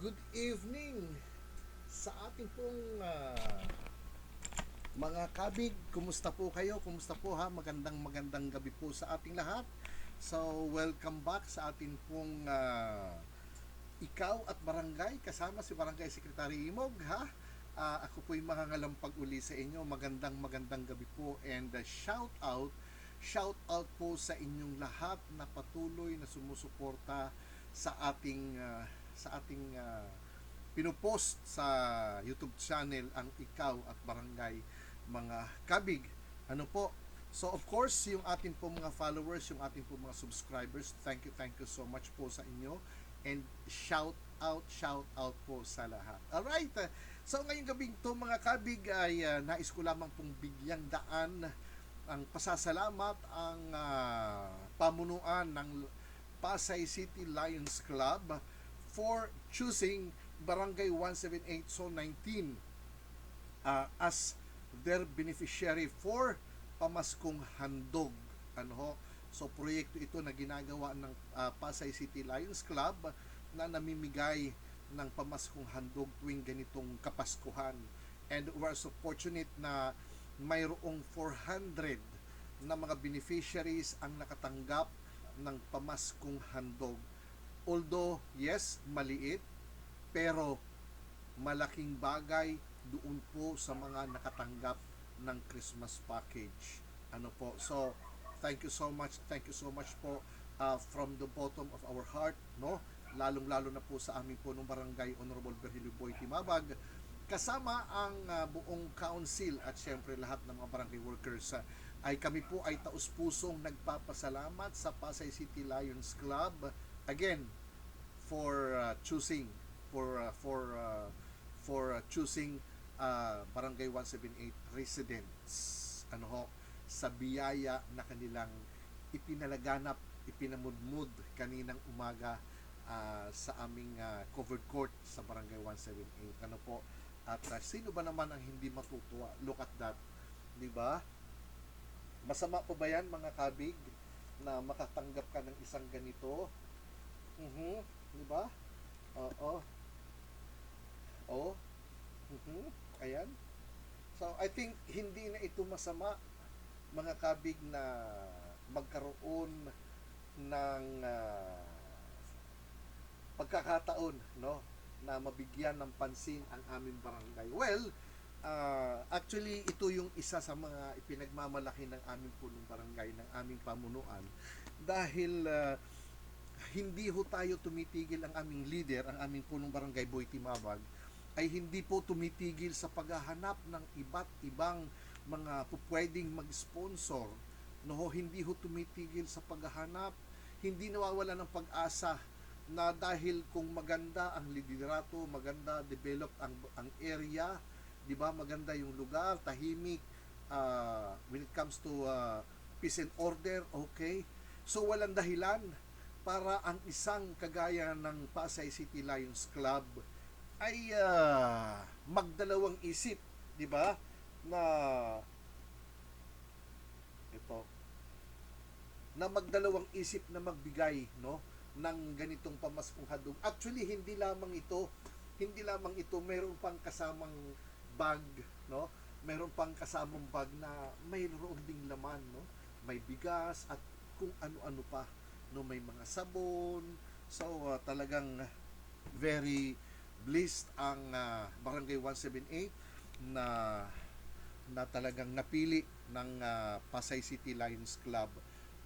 Good evening sa ating pong mga kabig. Kumusta po kayo? Kumusta po ha? Magandang gabi po sa ating lahat. So, welcome back sa ating pong Ikaw at Barangay. Kasama si Barangay Secretary Imog ha. Ako po'y mangangalampag uli sa inyo. Magandang gabi po and shout out po sa inyong lahat na patuloy na sumusuporta sa ating pinupost sa YouTube channel ang Ikaw at Barangay mga kabig. Ano po? So of course, yung ating po mga followers, yung ating po mga subscribers, thank you so much po sa inyo and shout out po sa lahat. Alright, so ngayong gabing to mga kabig ay nais ko lamang pong bigyang daan ang pasasalamat ang pamunuan ng Pasay City Lions Club for choosing Barangay 178 Zone 19 as their beneficiary for Pamaskong Handog. So proyekto ito na ginagawa ng Pasay City Lions Club na namimigay ng Pamaskong Handog tuwing ganitong Kapaskuhan. And we're so fortunate na mayroong 400 na mga beneficiaries ang nakatanggap ng Pamaskong Handog. Although, yes, maliit, pero malaking bagay doon po sa mga nakatanggap ng Christmas package. So, thank you so much po from the bottom of our heart, no? Lalong-lalo na po sa aming punong barangay, Honorable Virgilio Boy Timabag, kasama ang buong council at syempre lahat ng mga barangay workers. Ay kami po ay taus-pusong nagpapasalamat sa Pasay City Lions Club again for choosing Barangay 178 residents sa biyaya na kanilang ipinamudmud kaninang umaga sa aming covered court sa Barangay 178. At sino ba naman ang hindi matutuwa? Look at that, di ba? Masama po ba yan mga kabig na makatanggap ka ng isang ganito? Di ba? Oo. Ayan. So I think hindi na ito masama mga kabig na magkaroon ng pagkakataon, no, na mabigyan ng pansin ang aming barangay. Well, actually ito yung isa sa mga ipinagmamalaki ng aming punong barangay, ng aming pamunuan, dahil hindi ho tayo tumitigil, ang aming leader, ang aming punong barangay Boy Timabag ay hindi po tumitigil sa paghahanap ng iba't ibang mga pupwedeng mag-sponsor, no, hindi ho tumitigil sa paghahanap, hindi nawawala ng pag-asa na dahil kung maganda ang liderato, maganda develop ang area, di ba, maganda yung lugar, tahimik, when it comes to peace and order, okay, so walang dahilan para ang isang kagaya ng Pasay City Lions Club ay magdalawang isip, di ba, na magdalawang isip na magbigay, no, ng ganitong pamaskong handog. Actually, hindi lamang ito, meron pang kasamang bag, no? Meron pang kasamang bag na mayroon ding laman, no? May bigas at kung ano-ano pa, no, may mga sabon. So, talagang very blessed ang Barangay 178 na talagang napili ng Pasay City Lions Club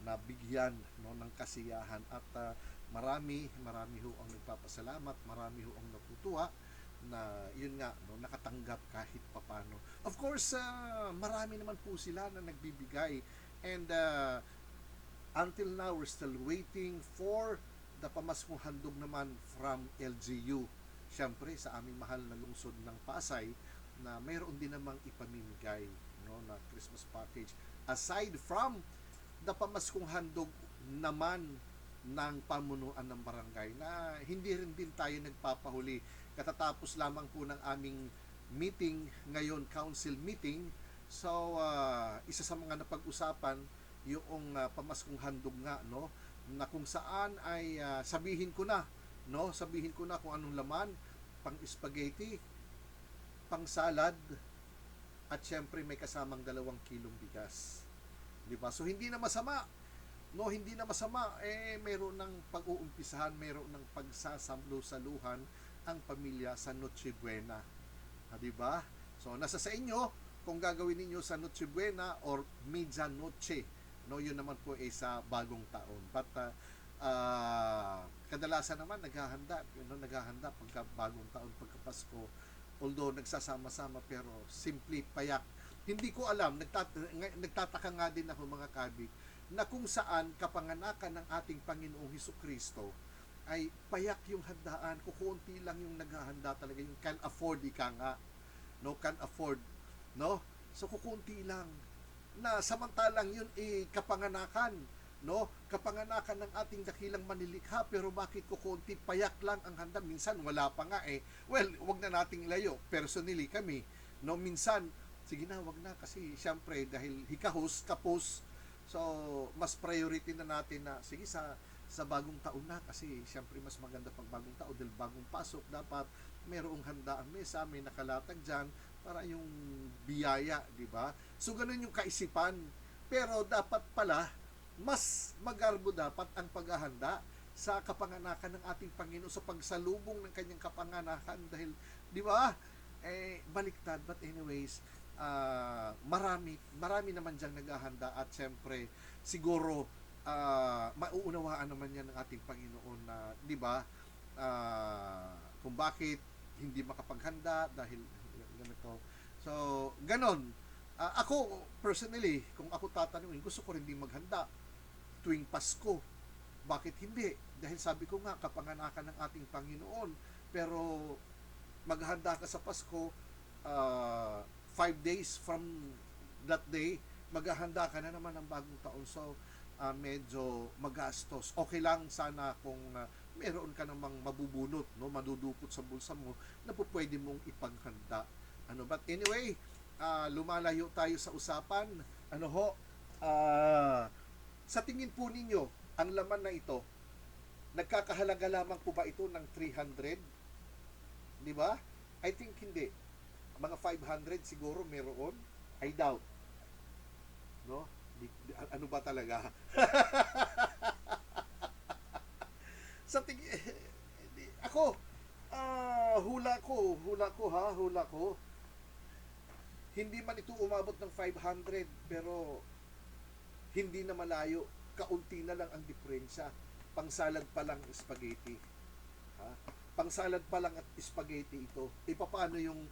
na bigyan, no, ng kasiyahan at marami ho ang nagpapasalamat, marami ho ang natutuwa na yun nga, no, nakatanggap kahit papano. Of course, marami naman po sila na nagbibigay and until now we're still waiting for the pamaskong handog naman from LGU. Siyempre sa aming mahal na lungsod ng Pasay na mayroon din namang ipamimigay, no, na Christmas package aside from the pamaskong handog naman ng pamunuan ng barangay na hindi rin din tayo nagpapahuli. Katatapos lamang po ng aming meeting ngayon, council meeting. So isa sa mga napag-usapan yung pamaskong handog nga, no, na kung saan ay sabihin ko na kung anong laman pang spaghetti, pang salad, at syempre may kasamang 2 kilong bigas. 'Di ba? So hindi na masama. No, hindi na masama, mayroon ng pag-uumpisahan, mayroon ng pagsasamlo-saluhan ang pamilya sa Noche Buena. Di ba? So, nasa sa inyo kung gagawin ninyo sa Noche Buena or Medianoche. No, yun naman po sa bagong taon. But, kadalasan naman naghahanda pagka bagong taon, pagka Pasko. Although nagsasama-sama pero simply payak. Hindi ko alam, nagtataka nga din ako mga kabig, na kung saan kapanganakan ng ating Panginoong Hesukristo ay payak yung handaan, kukunti lang yung naghahanda talaga, yung can afford, ika nga, no, can afford, no, so kukunti lang, na samantalang yun kapanganakan, no, kapanganakan ng ating dakilang manilikha, pero bakit kukunti, payak lang ang handa, minsan wala pa nga well, wag na nating layo, personally kami, no, minsan, sige na, wag na, kasi syempre, dahil hikahos, kapos, so, mas priority na natin na, sige, sa bagong taon na, kasi syempre mas maganda pag bagong taon, dahil bagong pasok, dapat mayroong handa ang mesa, may nakalatag dyan, para yung biyaya, di ba? So, ganun yung kaisipan. Pero dapat pala, mas magarbo dapat ang paghahanda sa kapanganakan ng ating Panginoon, sa pagsalubong ng kanyang kapanganakan, dahil, di ba, baliktad. But anyways, marami naman diyang naghahanda, at syempre siguro mauunawaan naman yan ng ating Panginoon na, di ba, kung bakit hindi makapaghanda dahil ganito. So, ganon. Ako personally, kung ako tatanungin, gusto ko rin din maghanda tuwing Pasko. Bakit hindi? Dahil sabi ko nga, kapanganakan ng ating Panginoon. Pero maghanda ka sa Pasko, 5 days from that day, maghahanda ka na naman ng bagong taon. So, medyo magastos. Okay lang sana kung meron ka namang mabubunot, no, madudupot sa bulsa mo na po pwede mong ipaghanda. But anyway, lumalayo tayo sa usapan. Sa tingin po ninyo, ang laman na ito, nagkakahalaga lamang po ba ito ng 300? Di ba? I think hindi. Mga 500 siguro meron. I doubt. No? Ano ba talaga? Sa ako, hula ko. Hindi man ito umabot ng 500, pero hindi na malayo. Kaunti na lang ang diferensya. Pangsalad pa lang spaghetti. Pangsalad pa lang at spaghetti ito. Paano yung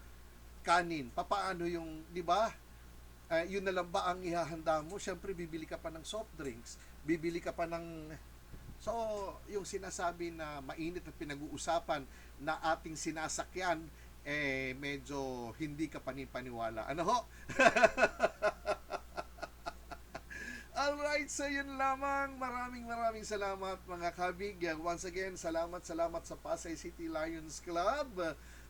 kanin? Paano yung, di ba? Yun na lang ba ang ihahanda mo? Siyempre, bibili ka pa ng soft drinks. Bibili ka pa ng... So, yung sinasabi na mainit at pinag-uusapan na ating sinasakyan, medyo hindi ka panipaniwala. Ano ho? Alright, so yun lamang. Maraming salamat mga kabig. Once again, salamat sa Pasay City Lions Club.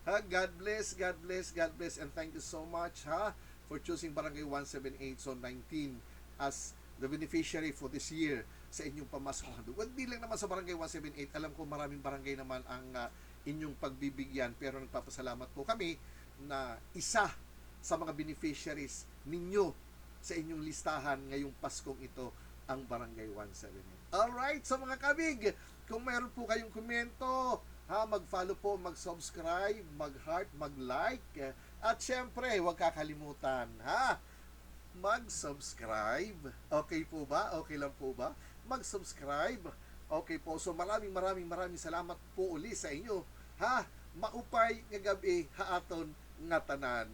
God bless, and thank you so much for choosing Barangay 178 Zone 19 as the beneficiary for this year sa inyong pamaskong handog. Hindi lang naman sa Barangay 178, alam ko maraming barangay naman ang inyong pagbibigyan, pero nagpapasalamat po kami na isa sa mga beneficiaries ninyo sa inyong listahan ngayong Paskong ito ang Barangay 178. Alright, so mga kabig, kung mayroon po kayong komento, mag-follow po, mag-subscribe, mag-heart, mag-like, at syempre, huwag kakalimutan, mag-subscribe. Okay po ba? Okay lang po ba? Mag-subscribe. Okay po. So maraming salamat po uli sa inyo. Maupay nga gabi haaton nga tanan.